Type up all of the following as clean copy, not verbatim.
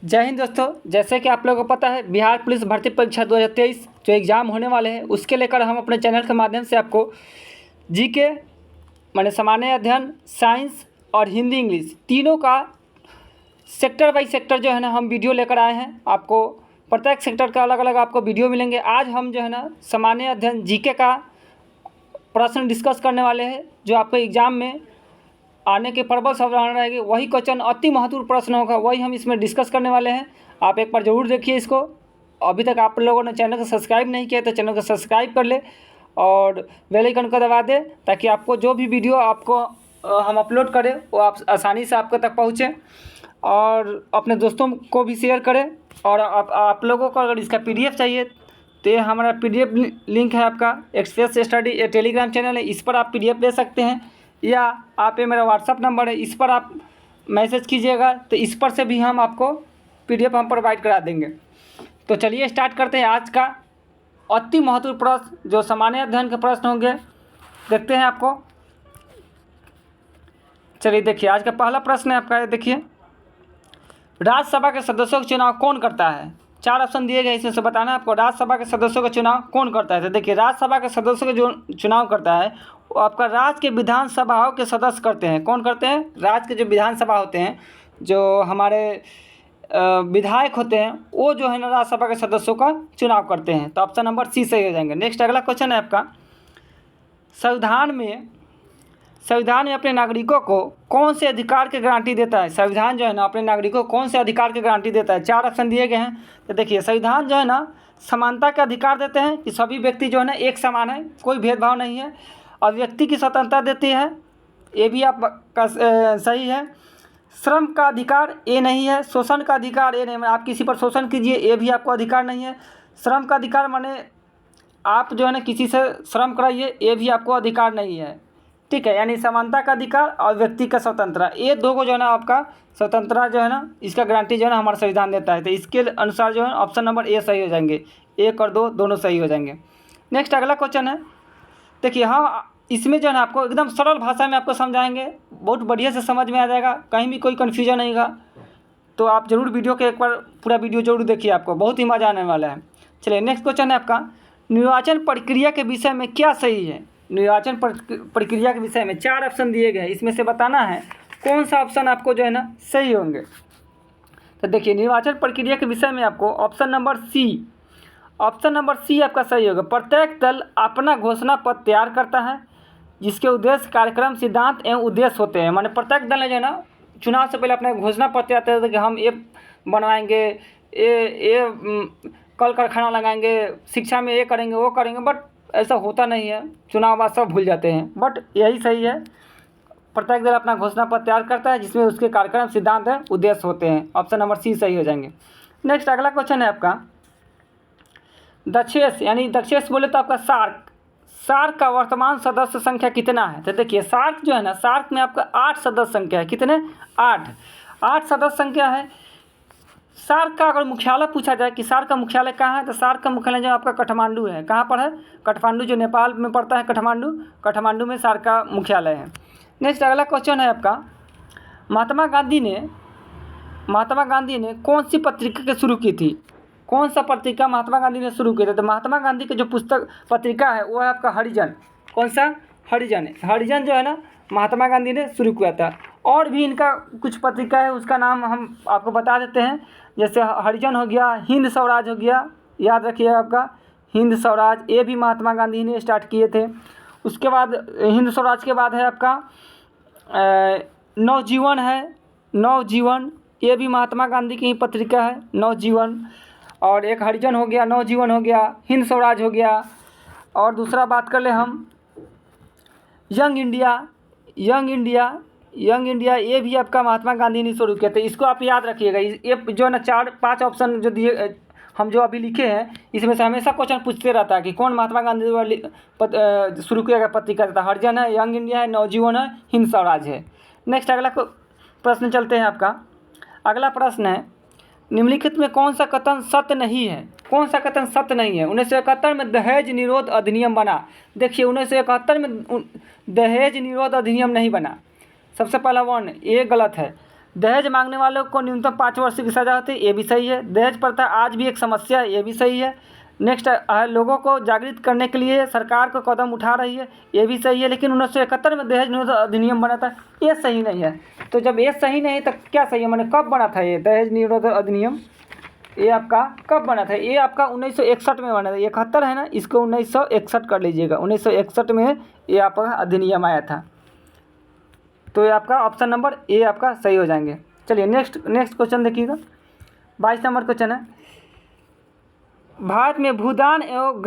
जय हिंद दोस्तों। जैसे कि आप लोगों को पता है, बिहार पुलिस भर्ती परीक्षा 2023 जो एग्ज़ाम होने वाले हैं उसके लेकर हम अपने चैनल के माध्यम से आपको जीके माने सामान्य अध्ययन, साइंस और हिंदी इंग्लिश तीनों का सेक्टर बाई सेक्टर जो है ना हम वीडियो लेकर आए हैं। आपको प्रत्येक सेक्टर का अलग अलग आपको वीडियो मिलेंगे। आज हम जो है ना सामान्य अध्ययन जीके का प्रश्न डिस्कस करने वाले हैं जो आपको एग्ज़ाम में आने के प्रबल संभावना रहेगी। वही क्वेश्चन अति महत्वपूर्ण प्रश्न होगा, वही हम इसमें डिस्कस करने वाले हैं। आप एक बार ज़रूर देखिए इसको। अभी तक आप लोगों ने चैनल को सब्सक्राइब नहीं किया तो चैनल को सब्सक्राइब कर ले और बेल आइकन को दबा दे, ताकि आपको जो भी वीडियो आपको हम अपलोड करें वो आप आसानी से आपके तक पहुँचे और अपने दोस्तों को भी शेयर करें। और आप लोगों को अगर इसका PDF चाहिए तो ये हमारा PDF लिंक है आपका एक्सप्रेस स्टडी, ये टेलीग्राम चैनल है, इस पर आप PDF ले सकते हैं। या आप ये मेरा व्हाट्सअप नंबर है, इस पर आप मैसेज कीजिएगा तो इस पर से भी हम आपको PDF हम प्रोवाइड करा देंगे। तो चलिए स्टार्ट करते हैं आज का अति महत्वपूर्ण प्रश्न जो सामान्य अध्ययन के प्रश्न होंगे। देखते हैं आपको। चलिए देखिए, आज का पहला प्रश्न है आपका। देखिए, राज्यसभा के सदस्यों का चुनाव कौन करता है? 4 ऑप्शन दिए गए, इसमें से बताना है आपको राज्यसभा के सदस्यों का चुनाव कौन करता है। तो देखिए, राज्यसभा के सदस्यों का जो चुनाव करता है वो आपका राज्य के विधानसभाओं के सदस्य करते हैं। कौन करते हैं? राज्य के जो विधानसभा होते हैं, जो हमारे विधायक होते हैं, वो जो है ना राज्यसभा के सदस्यों का चुनाव करते हैं। तो ऑप्शन नंबर C सही हो जाएंगे। नेक्स्ट अगला क्वेश्चन है आपका, संविधान में अपने नागरिकों को कौन से अधिकार की गारंटी देता है? संविधान जो है ना अपने नागरिकों को कौन से अधिकार की गारंटी देता है? 4 ऑप्शन दिए गए हैं। तो देखिए, संविधान जो है ना समानता का अधिकार देते हैं कि सभी व्यक्ति जो है ना एक समान है, कोई भेदभाव नहीं है। और व्यक्ति की स्वतंत्रता देती है, ये भी आपका सही है। श्रम का अधिकार ये नहीं है, शोषण का अधिकार ये नहीं है, आप किसी पर शोषण कीजिए ये भी आपको अधिकार नहीं है। श्रम का अधिकार माने आप जो है ना किसी से श्रम कराइए, ये भी आपको अधिकार नहीं है। ठीक है, यानी समानता का अधिकार और व्यक्ति का स्वतंत्रता, ये दो को जो है ना आपका स्वतंत्रता जो है ना इसका गारंटी जो है ना हमारा संविधान देता है। तो इसके अनुसार जो है ऑप्शन नंबर A सही हो जाएंगे। 1 और 2 दोनों सही हो जाएंगे। नेक्स्ट अगला क्वेश्चन है। देखिए, हाँ इसमें जो है ना आपको एकदम सरल भाषा में आपको समझाएंगे, बहुत बढ़िया से समझ में आ जाएगा, कहीं भी कोई कन्फ्यूजन नहीं होगा। तो आप ज़रूर वीडियो के एक बार पूरा वीडियो जरूर देखिए, आपको बहुत ही मज़ा आने वाला है। चलिए नेक्स्ट क्वेश्चन है आपका, निर्वाचन प्रक्रिया के विषय में क्या सही है? निर्वाचन प्रक्रिया के विषय में 4 ऑप्शन दिए गए हैं, इसमें से बताना है कौन सा ऑप्शन आपको जो है ना सही होंगे। तो देखिए, निर्वाचन प्रक्रिया के विषय में आपको ऑप्शन नंबर C आपका सही होगा। प्रत्येक दल अपना घोषणा पत्र तैयार करता है जिसके उद्देश्य, कार्यक्रम, सिद्धांत एवं उद्देश्य होते हैं। माने प्रत्येक दल ने जो है ना चुनाव से पहले अपना घोषणा पत्र तैयार करते हैं कि हम ये बनवाएंगे, ये कल कारखाना लगाएंगे, शिक्षा में ये करेंगे वो करेंगे, बट ऐसा होता नहीं है। चुनाव बाद सब भूल जाते हैं, बट यही सही है। प्रत्येक दल अपना घोषणा पत्र तैयार करता है जिसमें उसके कार्यक्रम, सिद्धांत है, उद्देश्य होते हैं। ऑप्शन नंबर C सही हो जाएंगे। नेक्स्ट अगला क्वेश्चन है आपका, दक्षेश यानी दक्षेश बोले तो आपका सार्क का वर्तमान सदस्य संख्या कितना है? तो देखिए, सार्क जो है ना, सार्क में आपका 8 सदस्य संख्या है। कितने? 8 सदस्य संख्या है। सार्क का अगर मुख्यालय पूछा जाए कि सार्क का मुख्यालय कहाँ है, तो सार्क का मुख्यालय जो आपका काठमांडू है। कहाँ पर है? काठमांडू, जो नेपाल में पड़ता है। काठमांडू में सार्क का मुख्यालय है। नेक्स्ट अगला क्वेश्चन है आपका, महात्मा गांधी ने कौन सी पत्रिका शुरू की थी? कौन सा पत्रिका महात्मा गांधी ने शुरू की थी? तो महात्मा गांधी की जो पत्रिका है वो है आपका हरिजन। कौन सा? हरिजन। हरिजन जो है ना महात्मा गांधी ने शुरू किया था। और भी इनका कुछ पत्रिका है, उसका नाम हम आपको बता देते हैं। जैसे हरिजन हो गया, हिंद स्वराज हो गया, याद रखिए आपका हिंद स्वराज, ये भी महात्मा गांधी ने स्टार्ट किए थे। उसके बाद हिंद स्वराज के बाद है आपका नवजीवन है। नवजीवन ये भी महात्मा गांधी की ही पत्रिका है, नवजीवन। और एक हरिजन हो गया, नवजीवन हो गया, हिंद स्वराज हो गया। और दूसरा बात कर ले हम यंग इंडिया, ये भी आपका महात्मा गांधी ने शुरू किया था। इसको आप याद रखिएगा। ये जो ना 4-5 ऑप्शन जो दिए हम जो अभी लिखे हैं, इसमें से हमेशा क्वेश्चन पूछते रहता है कि कौन महात्मा गांधी द्वारा शुरू किया गया पत्रिका था। हरिजन है, यंग इंडिया है, नवजीवन है, हिंद स्वराज है। नेक्स्ट अगला प्रश्न चलते हैं आपका। अगला प्रश्न है, निम्नलिखित में कौन सा कथन सत्य नहीं है? कौन सा कथन सत्य नहीं है? 1971 में दहेज निरोध अधिनियम बना। देखिए, 1971 में दहेज निरोध अधिनियम नहीं बना। सबसे पहला 1 ये गलत है। दहेज मांगने वालों को न्यूनतम 5 वर्ष की सज़ा होती है, ये भी सही है। दहेज प्रथा आज भी एक समस्या है, ये भी सही है। नेक्स्ट लोगों को जागृत करने के लिए सरकार को कदम उठा रही है, ये भी सही है। लेकिन 1971 में दहेज निरोध अधिनियम बना था, ये सही नहीं है। तो जब ये सही नहीं तो क्या सही है, मैंने कब बना था ये दहेज निरोध अधिनियम, ये आपका कब बना था? ये आपका 1961 में बना था। 71 है ना, इसको 1961 कर लीजिएगा। 1961 में ये आपका अधिनियम आया था। तो ये आपका ऑप्शन नंबर ए आपका सही हो जाएंगे। चलिए नेक्स्ट क्वेश्चन देखिएगा। 22 नंबर क्वेश्चन है, भारत में भूदान एवं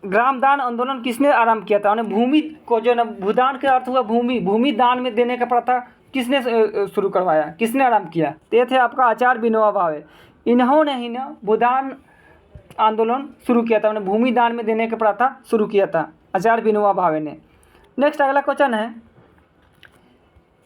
ग्रामदान आंदोलन किसने आरंभ किया था? उन्हें भूमि को जो ना, भूदान के अर्थ हुआ भूमि दान में देने का प्रथा किसने शुरू करवाया, किसने आरंभ किया? तो ये थे आपका आचार्य विनोबा भावे। इन्होंने ही ना भूदान आंदोलन शुरू किया था, उन्हें भूमि दान में देने का प्रथा शुरू किया था आचार्य विनोबा भावे ने। नेक्स्ट अगला क्वेश्चन है,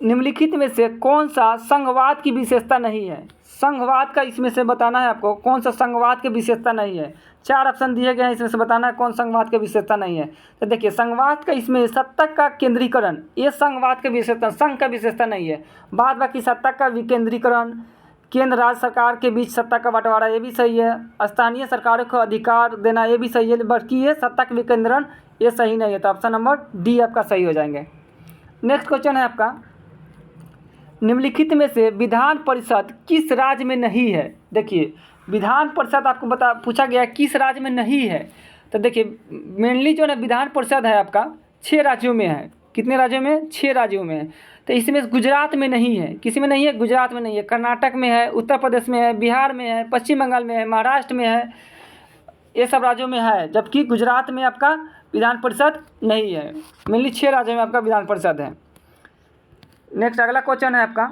निम्नलिखित में से कौन सा संघवाद की विशेषता नहीं है? संघवाद का इसमें से बताना है आपको, कौन सा संघवाद की विशेषता नहीं है। 4 ऑप्शन दिए गए हैं, इसमें से बताना है कौन संघवाद की विशेषता नहीं है। तो देखिए, संघवाद का इसमें सत्ता का केंद्रीकरण, ये संघवाद की विशेषता, संघ का विशेषता नहीं है। बाद बाकी सत्ता का विकेंद्रीकरण, केंद्र राज्य सरकार के बीच सत्ता का बंटवारा, ये भी सही है। स्थानीय सरकारों को अधिकार देना, ये भी सही है। बल्कि ये सत्ता का विकेंद्रीकरण, ये सही नहीं है। तो ऑप्शन नंबर डी आपका सही हो जाएंगे। नेक्स्ट क्वेश्चन है आपका, निम्नलिखित में से विधान परिषद किस राज्य में नहीं है? देखिए, विधान परिषद आपको पूछा गया किस राज्य में नहीं है। तो देखिए, मेनली जो है विधान परिषद है आपका 6 राज्यों में है। कितने राज्यों में? 6 राज्यों में है। तो इसमें गुजरात में नहीं है। किसी में नहीं है? गुजरात में नहीं है। कर्नाटक में है, उत्तर प्रदेश में है, बिहार में है, पश्चिम बंगाल में है, महाराष्ट्र में है, ये सब राज्यों में है। जबकि गुजरात में आपका विधान परिषद नहीं है। मेनली 6 राज्यों में आपका विधान परिषद है। नेक्स्ट अगला क्वेश्चन है आपका,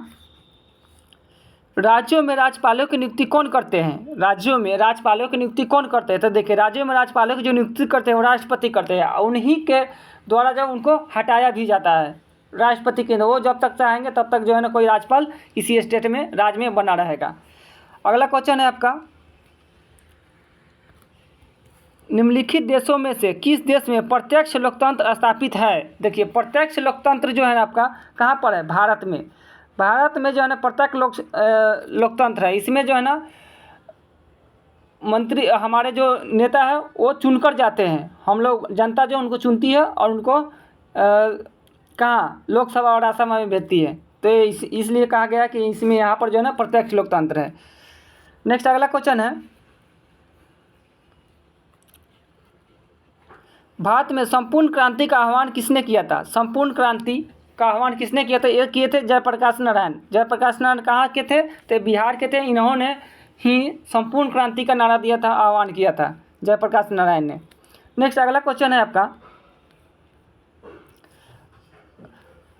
राज्यों में राज्यपालों की नियुक्ति कौन करते हैं? राज्यों में राज्यपालों की नियुक्ति कौन करते हैं? तो देखिए, राज्यों में राज्यपालों की जो नियुक्ति करते हैं वो राष्ट्रपति करते हैं। उन्हीं के द्वारा जब उनको हटाया भी जाता है राष्ट्रपति के, वो जब तक चाहेंगे तब तक जो है ना कोई राज्यपाल इसी स्टेट में राज्य में बना रहेगा। अगला क्वेश्चन है आपका, निम्नलिखित देशों में से किस देश में प्रत्यक्ष लोकतंत्र स्थापित है? देखिए, प्रत्यक्ष लोकतंत्र जो है ना आपका कहाँ पर है? भारत में। भारत में जो है ना प्रत्यक्ष लोकतंत्र है। इसमें जो है ना मंत्री, हमारे जो नेता है वो चुनकर जाते हैं। हम लोग, जनता जो उनको चुनती है और उनको कहाँ लोकसभा और राज्यसभा में भेजती है। तो इसलिए कहा गया कि इसमें यहाँ पर जो है ना प्रत्यक्ष लोकतंत्र है। नेक्स्ट अगला क्वेश्चन है, भारत में संपूर्ण क्रांति का आह्वान किसने किया था? संपूर्ण क्रांति का आह्वान किसने किया था? ये किए थे जयप्रकाश नारायण। जयप्रकाश नारायण कहाँ के थे? तो बिहार के थे। इन्होंने ही संपूर्ण क्रांति का नारा दिया था, आह्वान किया था जयप्रकाश नारायण ने। नेक्स्ट अगला क्वेश्चन है आपका,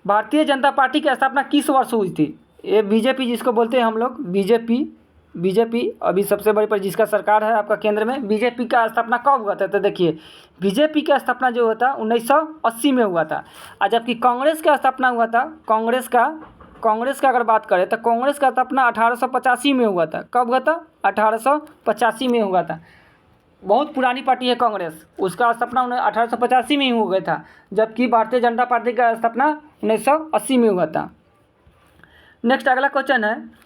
भारतीय जनता पार्टी की स्थापना किस वर्ष हुई थी? ये बीजेपी जिसको बोलते हैं हम लोग, बीजेपी अभी सबसे बड़ी पर जिसका सरकार है आपका केंद्र में, बीजेपी का स्थापना कब हुआ था? तो देखिए, बीजेपी का स्थापना जो हुआ था 1980 में हुआ था। और जबकि कांग्रेस का स्थापना हुआ था, कांग्रेस का अगर बात करें तो कांग्रेस का स्थापना 1885 में हुआ था। कब हुआ था? 1885 में हुआ था। बहुत पुरानी पार्टी है कांग्रेस, उसका स्थापना 1885 में ही हो गया था। जबकि भारतीय जनता पार्टी का स्थापना 1980 में हुआ था। नेक्स्ट अगला क्वेश्चन है,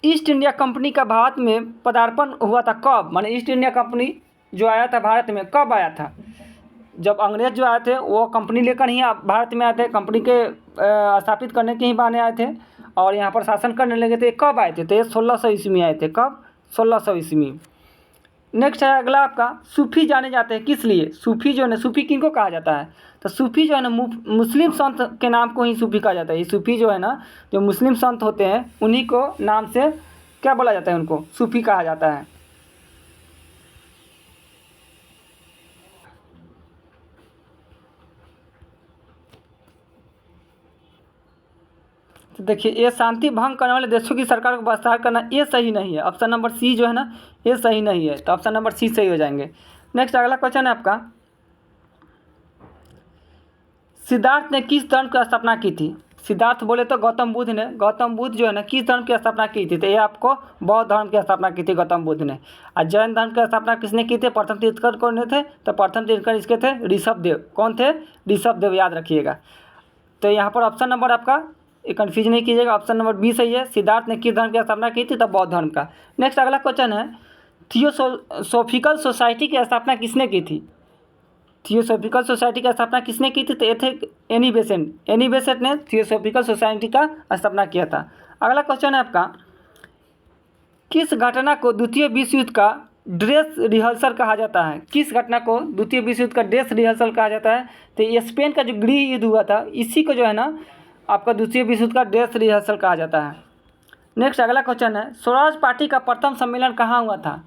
ईस्ट इंडिया कंपनी का भारत में पदार्पण हुआ था कब? माने ईस्ट इंडिया कंपनी जो आया था भारत में कब आया था? जब अंग्रेज जो आए थे वो कंपनी लेकर ही भारत में आए थे, कंपनी के स्थापित करने के ही बहाने आए थे और यहाँ पर शासन करने लगे थे। कब आए थे? तो ये 1600 ईस्वी में आए थे। कब? 1600 ईस्वी। नेक्स्ट है अगला आपका, सूफी जाने जाते हैं किस लिए? सूफी जो है ना, सूफी किनको कहा जाता है? तो सूफी जो है ना मुस्लिम संत के नाम को ही सूफी कहा जाता है। ये सूफी जो है ना, जो मुस्लिम संत होते हैं उन्हीं को नाम से क्या बोला जाता है? उनको सूफी कहा जाता है। तो देखिए, ये शांति भंग करने वाले देशों की सरकार को बहिष्कार करना, ये सही नहीं है। ऑप्शन नंबर सी जो है ना, ये सही नहीं है। तो ऑप्शन नंबर सी सही हो जाएंगे। नेक्स्ट अगला क्वेश्चन है आपका, सिद्धार्थ ने किस धर्म की स्थापना की थी? सिद्धार्थ बोले तो गौतम बुद्ध ने। गौतम बुद्ध जो है ना किस धर्म की स्थापना की थी? तो ये आपको बौद्ध धर्म की स्थापना की थी गौतम बुद्ध ने। और जैन धर्म की स्थापना किसने की थी? प्रथम तीर्थंकर कौन थे? तो प्रथम तीर्थंकर इसके थे ऋषभ देव। कौन थे? ऋषभ देव, याद रखिएगा। तो यहाँ पर ऑप्शन नंबर आपका ये कन्फ्यूज नहीं कीजिएगा, ऑप्शन नंबर बी सही है। सिद्धार्थ ने किस धर्म की स्थापना की थी? तब बौद्ध धर्म का। नेक्स्ट अगला क्वेश्चन है, थियोसोफिकल सोसाइटी की स्थापना किसने की थी? थियोसोफिकल सोसाइटी की स्थापना किसने की थी? तो ये थे एनी बेसेंट। एनी बेसेंट ने थियोसोफिकल सोसाइटी का स्थापना किया था। अगला क्वेश्चन है आपका, किस घटना को द्वितीय विश्व युद्ध का ड्रेस रिहर्सल कहा जाता है? किस घटना को द्वितीय विश्व युद्ध का ड्रेस रिहर्सल कहा जाता है? तो ये स्पेन का जो गृह युद्ध हुआ था, इसी को जो है ना आपका द्वितीय विश्व युद्ध का ड्रेस रिहर्सल कहा जाता है। नेक्स्ट अगला क्वेश्चन है, स्वराज पार्टी का प्रथम सम्मेलन कहाँ हुआ था?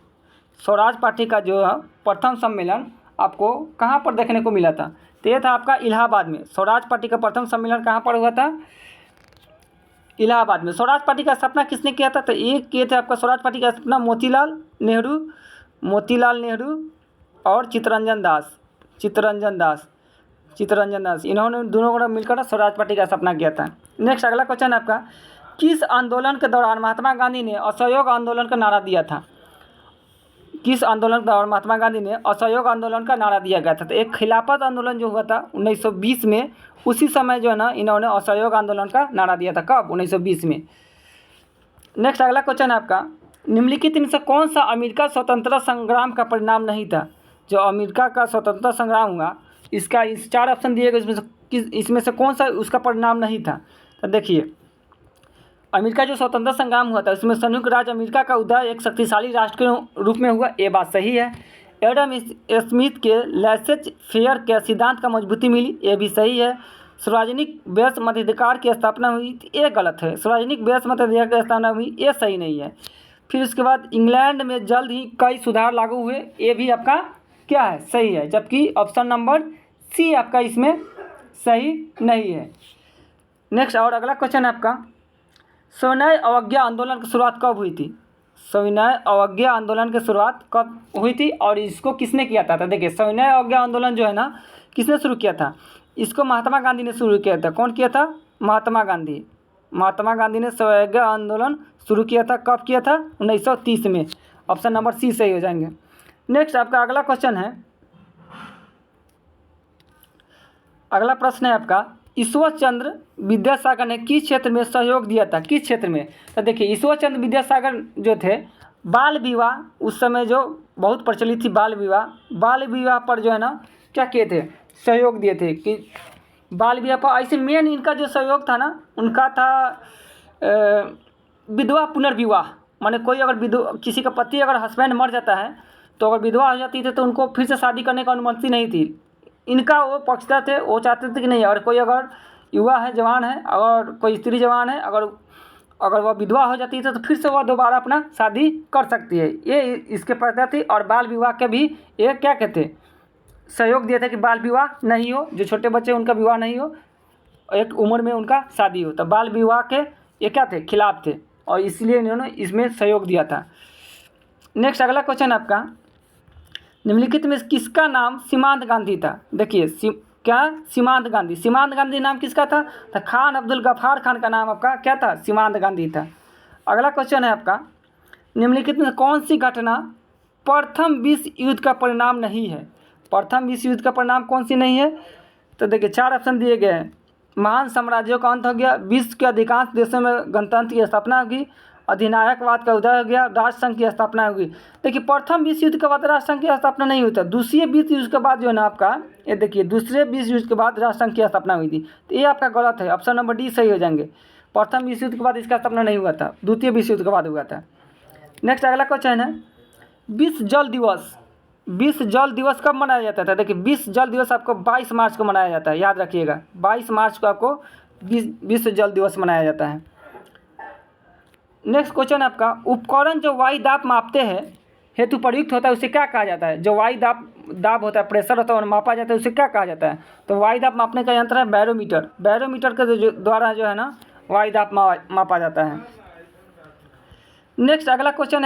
स्वराज पार्टी का जो है प्रथम सम्मेलन आपको कहाँ पर देखने को मिला था? तो ये था आपका इलाहाबाद में। स्वराज पार्टी का प्रथम सम्मेलन कहाँ पर हुआ था? इलाहाबाद में। स्वराज पार्टी का स्थापना किसने किया था? तो एक किए थे आपका स्वराज पार्टी का स्थापना मोतीलाल नेहरू और चित्तरंजन दास, इन्होंने दोनों को मिलकर स्वराज पार्टी का स्थापना किया था। नेक्स्ट अगला क्वेश्चन है आपका, किस आंदोलन के दौरान महात्मा गांधी ने असहयोग आंदोलन का नारा दिया था? किस आंदोलन के दौरान महात्मा गांधी ने असहयोग आंदोलन का नारा दिया गया था? तो एक खिलाफत आंदोलन जो हुआ था 1920 में, उसी समय जो है ना इन्होंने असहयोग आंदोलन का नारा दिया था। कब? 1920 में। नेक्स्ट अगला क्वेश्चन है आपका, निम्नलिखित में से कौन सा अमेरिका स्वतंत्रता संग्राम का परिणाम नहीं था? जो अमेरिका का स्वतंत्रता संग्राम हुआ, इसका इस 4 ऑप्शन दिए गए, इसमें से कौन सा उसका परिणाम नहीं था? तो देखिए, अमेरिका जो स्वतंत्रता संग्राम हुआ था उसमें संयुक्त राज्य अमेरिका का उदय एक शक्तिशाली राष्ट्र के रूप में हुआ, ये बात सही है। एडम स्मिथ के लेसेज फेयर के सिद्धांत का मजबूती मिली, ये भी सही है। सार्वजनिक व्यस्त मताधिकार की स्थापना हुई, ये गलत है। सार्वजनिक व्यस्त मताधिकार की स्थापना हुई, ये सही नहीं है। फिर उसके बाद इंग्लैंड में जल्द ही कई सुधार लागू हुए, ये भी आपका क्या है? सही है। जबकि ऑप्शन नंबर सी आपका इसमें सही नहीं है। नेक्स्ट और अगला क्वेश्चन है आपका, सविनय अवज्ञा आंदोलन की शुरुआत कब हुई थी? सविनय अवज्ञा आंदोलन की शुरुआत कब हुई थी और इसको किसने किया था? तो देखिए, सविनय अवज्ञा आंदोलन जो है ना किसने शुरू किया था? इसको महात्मा गांधी ने शुरू किया था। कौन किया था? महात्मा गांधी ने सविनय अवज्ञा आंदोलन शुरू किया था। कब किया था? 1930 में। ऑप्शन नंबर सी सही हो जाएंगे। नेक्स्ट आपका अगला क्वेश्चन है, अगला प्रश्न है आपका, ईश्वर चंद्र विद्यासागर ने किस क्षेत्र में सहयोग दिया था? किस क्षेत्र में? तो देखिए, ईश्वर चंद्र विद्यासागर जो थे, बाल विवाह उस समय जो बहुत प्रचलित थी, बाल विवाह पर जो है ना क्या किए थे? सहयोग दिए थे कि बाल विवाह पर। ऐसे मेन इनका जो सहयोग था ना, उनका था विधवा पुनर्विवाह। माने कोई अगर किसी का पति अगर हस्बैंड मर जाता है तो अगर विधवा हो जाती थी तो उनको फिर से शादी करने का अनुमति नहीं थी। इनका वो पक्षधर थे, वो चाहते थे कि नहीं, अगर कोई अगर युवा है, जवान है, अगर कोई स्त्री जवान है, अगर वह विधवा हो जाती है तो फिर से वह दोबारा अपना शादी कर सकती है। ये इसके पक्षधर थी। और बाल विवाह के भी ये क्या कहते, सहयोग दिया था कि बाल विवाह नहीं हो, जो छोटे बच्चे उनका विवाह नहीं हो, एक उम्र में उनका शादी हो। तो बाल विवाह के ये क्या थे? खिलाफ थे, और इसलिए इन्होंने इसमें सहयोग दिया था। नेक्स्ट अगला क्वेश्चन आपका, निम्नलिखित में किसका नाम सीमांत गांधी था? देखिए, सीमांत गांधी नाम किसका था? तो खान अब्दुल गफ्फार खान का नाम आपका क्या था? सीमांत गांधी था। अगला क्वेश्चन है आपका, निम्नलिखित में कौन सी घटना प्रथम विश्व युद्ध का परिणाम नहीं है? प्रथम विश्व युद्ध का परिणाम कौन सी नहीं है? तो देखिए, 4 ऑप्शन दिए गए हैं। महान साम्राज्यों का अंत हो गया, विश्व के अधिकांश देशों में गणतंत्र की स्थापना होगी, अधिनायकवाद का उदय हो गया, राष्ट्रसंघ की स्थापना होगी। देखिए, प्रथम विश्व युद्ध के बाद राष्ट्रसंघ की स्थापना नहीं हुई था। दूसरे विश्व युद्ध के बाद जो है ना आपका, ये देखिए, दूसरे विश्व युद्ध के बाद राष्ट्रसंघ की स्थापना हुई थी। तो ये आपका गलत है। ऑप्शन नंबर डी सही हो जाएंगे। प्रथम विश्व युद्ध के बाद इसका स्थापना नहीं हुआ था, द्वितीय विश्व युद्ध के बाद हुआ था। नेक्स्ट अगला क्वेश्चन है, विश्व जल दिवस कब मनाया जाता था? देखिए, विश्व जल दिवस आपको 22 मार्च को मनाया जाता है, याद रखिएगा। 22 मार्च को आपको विश्व जल दिवस मनाया जाता है। नेक्स्ट क्वेश्चन आपका, उपकरण जो वायु दाब मापते हैं हेतु प्रयुक्त होता है, उसे क्या कहा जाता है? जो वायु दाब होता है, प्रेशर होता है, और मापा जाता है, उसे क्या कहा जाता है? तो वायु दाब मापने का यंत्र है बैरोमीटर के द्वारा जो है ना वायु दाब मापा जाता है। नेक्स्ट अगला क्वेश्चन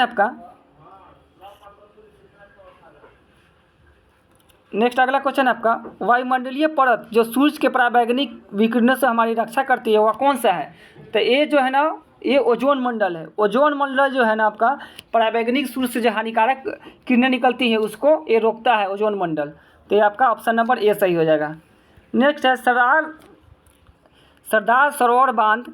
है आपका, वायुमंडलीय परत जो सूर्य के पराबैंगनी विकिरणों से हमारी रक्षा करती है, वह कौन सा है? तो ये जो है ना, ये ओजोन मंडल है। ओजोन मंडल जो है ना आपका, पराबैंगनिक सूर्य से जो हानिकारक किरणें निकलती है उसको ये रोकता है, ओजोन मंडल। तो ये आपका ऑप्शन नंबर ए सही हो जाएगा। नेक्स्ट है, सरदार सरोवर बांध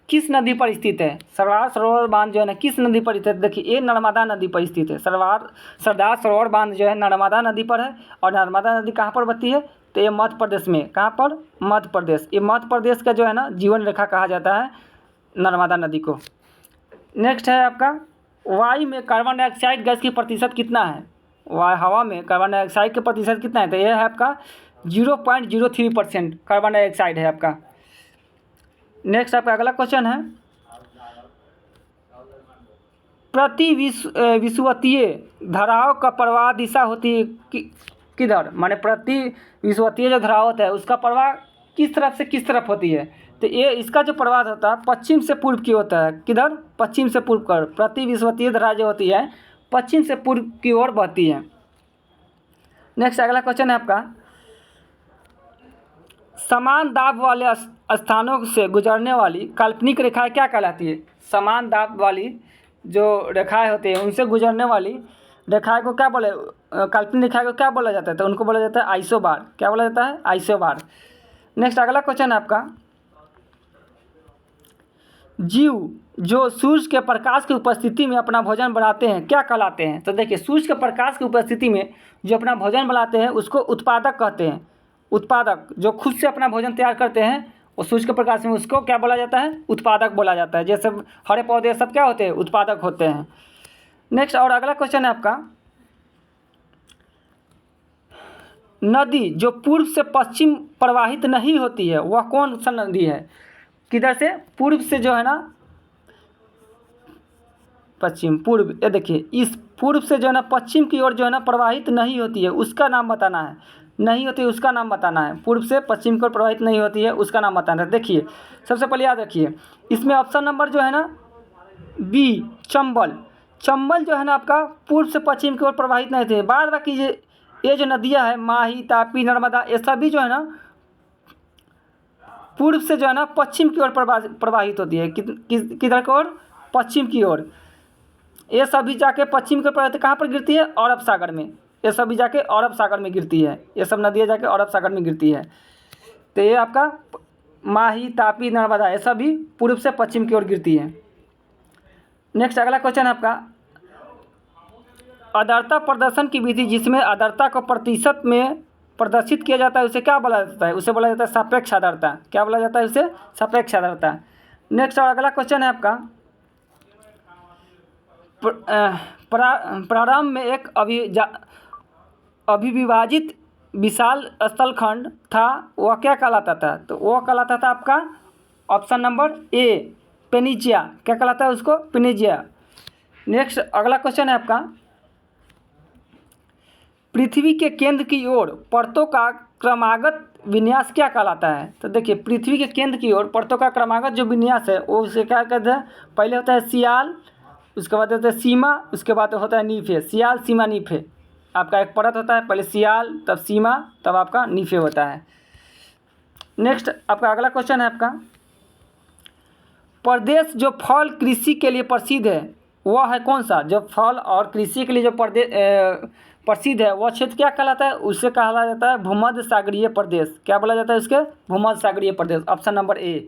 किस नदी पर स्थित है? सरदार सरोवर बांध जो है ना किस नदी पर स्थित है? देखिए ये नर्मदा नदी पर स्थित है। सरदार सरोवर बांध जो है नर्मदा नदी पर है। और नर्मदा नदी कहाँ पर बहती है? तो ये मध्य प्रदेश में। कहाँ पर? मध्य प्रदेश। ये मध्य प्रदेश का जो है ना जीवन रेखा कहा जाता है नर्मदा नदी को। नेक्स्ट है आपका, वायु में कार्बन डाइऑक्साइड गैस की प्रतिशत कितना है? हवा में कार्बन डाइऑक्साइड का प्रतिशत कितना है? तो यह है आपका 0.03% कार्बन डाइऑक्साइड है आपका। नेक्स्ट आपका अगला क्वेश्चन है, प्रति विषुवतीय धाराओं का प्रवाह दिशा होती है किधर? माने प्रति विषुवतीय जो धारा होता है उसका प्रवाह किस तरफ से किस तरफ होती है? तो ये इसका जो प्रवाह होता है पश्चिम से पूर्व की होता है। किधर? पश्चिम से पूर्व कर। प्रति विषुवतीय धारा जो होती है पश्चिम से पूर्व की ओर बहती है। नेक्स्ट अगला क्वेश्चन है आपका, समान दाब वाले स्थानों से गुजरने वाली काल्पनिक रेखाएं क्या कहलाती है? समान दाब वाली जो रेखाएं होती हैं उनसे गुजरने वाली रेखाएं को क्या बोले? काल्पनिक रेखाएं को क्या बोला जाता है? तो उनको बोला जाता है आइसोबार। क्या बोला जाता है? आइसोबार। नेक्स्ट अगला क्वेश्चन है आपका, जीव जो सूर्य के प्रकाश की उपस्थिति में अपना भोजन बनाते हैं क्या कहलाते हैं? तो देखिए सूर्य के प्रकाश की उपस्थिति में जो अपना भोजन बनाते हैं उसको उत्पादक कहते हैं। उत्पादक जो खुद से अपना भोजन तैयार करते हैं और सूर्य के प्रकाश में, उसको क्या बोला जाता है? उत्पादक बोला जाता है। जैसे हरे पौधे सब क्या होते हैं? उत्पादक होते हैं। नेक्स्ट और अगला क्वेश्चन है आपका, नदी जो पूर्व से पश्चिम प्रवाहित नहीं होती है वह कौन सा नदी है? किधर से? पूर्व से जो है ना पश्चिम पूर्व, ये देखिए इस पूर्व से जो है ना पश्चिम की ओर जो है ना प्रवाहित नहीं होती है उसका नाम बताना है। नहीं होती उसका नाम बताना है। पूर्व से पश्चिम की ओर प्रवाहित नहीं होती है उसका नाम बताना है। देखिए सबसे पहले याद रखिए इसमें ऑप्शन नंबर जो है ना बी, चंबल। चंबल जो है ना आपका पूर्व से पश्चिम की ओर प्रवाहित नहीं थे। बाद बाकी ये जो नदियाँ हैं माही, तापी, नर्मदा, ये सभी जो है ना पूर्व से जो है ना पश्चिम की ओर प्रवाहित होती है। किधर की ओर? पश्चिम की ओर। ये सभी जाके पश्चिम की ओर प्रवाहित कहाँ पर गिरती है? अरब सागर में। ये सभी जाके अरब सागर में गिरती है। ये सब नदियाँ जाके अरब सागर में गिरती है। तो ये आपका माही, तापी, नर्मदा ये सभी पूर्व से पश्चिम की ओर गिरती है। नेक्स्ट अगला क्वेश्चन है आपका, आर्द्रता प्रदर्शन की विधि जिसमें आर्द्रता को प्रतिशत में प्रदर्शित किया जाता है उसे क्या बोला जाता है? उसे बोला जाता है सापेक्ष आर्द्रता। क्या बोला जाता है उसे? सापेक्ष आर्द्रता। नेक्स्ट और अगला क्वेश्चन है आपका, प्रारंभ में एक अभिविभाजित विशाल स्थलखंड था वह क्या कहलाता था? तो वह कहलाता था आपका ऑप्शन नंबर ए, पेनिजिया। क्या कहलाता है उसको? पेनिजिया। नेक्स्ट अगला क्वेश्चन है आपका, पृथ्वी के केंद्र की ओर परतों का क्रमागत विन्यास क्या कहलाता है? तो देखिए पृथ्वी के केंद्र की ओर परतों का क्रमागत जो विन्यास है वो उसे क्या कहते हैं? पहले होता है सियाल, उसके बाद होता है सीमा, उसके बाद होता है नीफे। सियाल, सीमा, नीफे। आपका एक परत होता है, पहले सियाल, तब सीमा, तब आपका नीफे होता है। नेक्स्ट आपका अगला क्वेश्चन है आपका, प्रदेश जो फल कृषि के लिए प्रसिद्ध है वह है कौन सा? जो फल और कृषि के लिए जो प्रसिद्ध है वह क्षेत्र क्या कहलाता है? उसे कहा जाता है भूमध्य सागरीय प्रदेश। क्या बोला जाता है उसके? भूमध्य सागरीय प्रदेश। Option number A.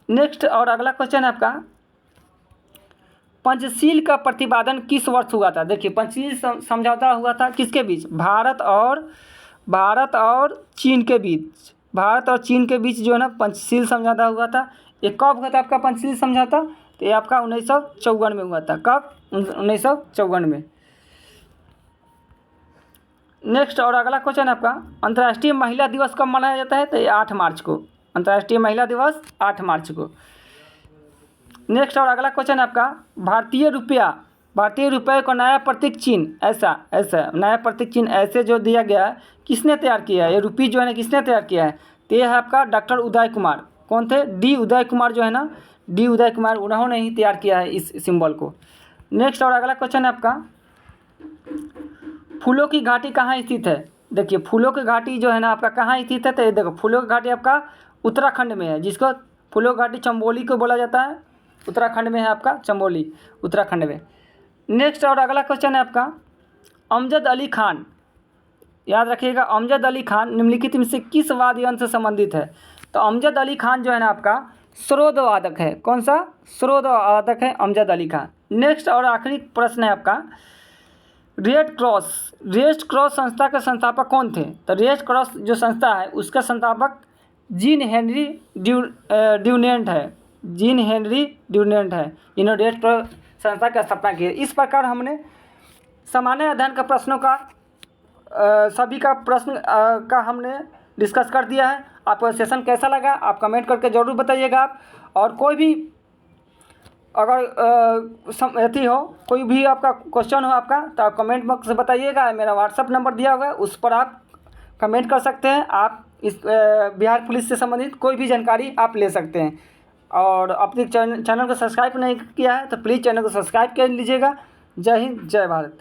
नेक्स्ट और अगला क्वेश्चन है आपका, पंचशील का प्रतिपादन किस वर्ष हुआ था? देखिए पंचशील समझौता हुआ था किसके बीच? भारत और चीन के बीच। भारत और चीन के बीच जो है ना पंचशील समझौता हुआ था। ये कब हुआ था आपका पंचशील समझौता? तो ये आपका 1954 में हुआ था। कब? 1954 में। नेक्स्ट और अगला क्वेश्चन है आपका, अंतर्राष्ट्रीय महिला दिवस कब मनाया जाता है? तो ये 8 मार्च को। अंतर्राष्ट्रीय महिला दिवस 8 मार्च को। नेक्स्ट और अगला क्वेश्चन है आपका, भारतीय रुपये का नया प्रतीक चिन्ह ऐसा नया प्रतीक चिन्ह ऐसे जो दिया गया है किसने तैयार किया है? ये रुपये जो है ना किसने तैयार किया है? तो ये है आपका डॉक्टर उदय कुमार। कौन थे? डी उदय कुमार जो है ना, डी उदय कुमार, उन्होंने ही तैयार किया है इस सिंबल को। नेक्स्ट और अगला क्वेश्चन है आपका, फूलों की घाटी कहाँ स्थित है? देखिए फूलों की घाटी जो है ना आपका कहाँ स्थित है? तो ये देखो फूलों की घाटी आपका उत्तराखंड में है, जिसको फूलों की घाटी चंबोली को बोला जाता है। उत्तराखंड में है आपका चंबोली, उत्तराखंड में। नेक्स्ट और अगला क्वेश्चन है आपका, अमजद अली खान, याद रखिएगा अमजद अली खान निम्नलिखित में से किस वाद्य यंत्र से संबंधित है? तो अमजद अली खान जो है ना आपका सरोद वादक है। कौन सा? सरोद वादक है अमजद अली खान। नेक्स्ट और आखिरी प्रश्न है आपका, रेड क्रॉस संस्था के संस्थापक कौन थे? तो रेड क्रॉस जो संस्था है उसका संस्थापक जीन हेनरी ड्यूनेंट है। जीन हेनरी ड्यूनेंट है, इन्होंने रेड क्रॉस संस्था की स्थापना की है। इस प्रकार हमने सामान्य अध्ययन का प्रश्नों का सभी का प्रश्न का हमने डिस्कस कर दिया है। आपको सेशन कैसा लगा आप कमेंट करके ज़रूर बताइएगा आप। और कोई भी अगर अथी हो, कोई भी आपका क्वेश्चन हो आपका, तो आप कमेंट बॉक्स से बताइएगा। मेरा व्हाट्सअप नंबर दिया हुआ है, उस पर आप कमेंट कर सकते हैं। आप इस बिहार पुलिस से संबंधित कोई भी जानकारी आप ले सकते हैं। और अपने चैनल को सब्सक्राइब नहीं किया है तो प्लीज़ चैनल को सब्सक्राइब कर लीजिएगा। जय हिंद, जय भारत।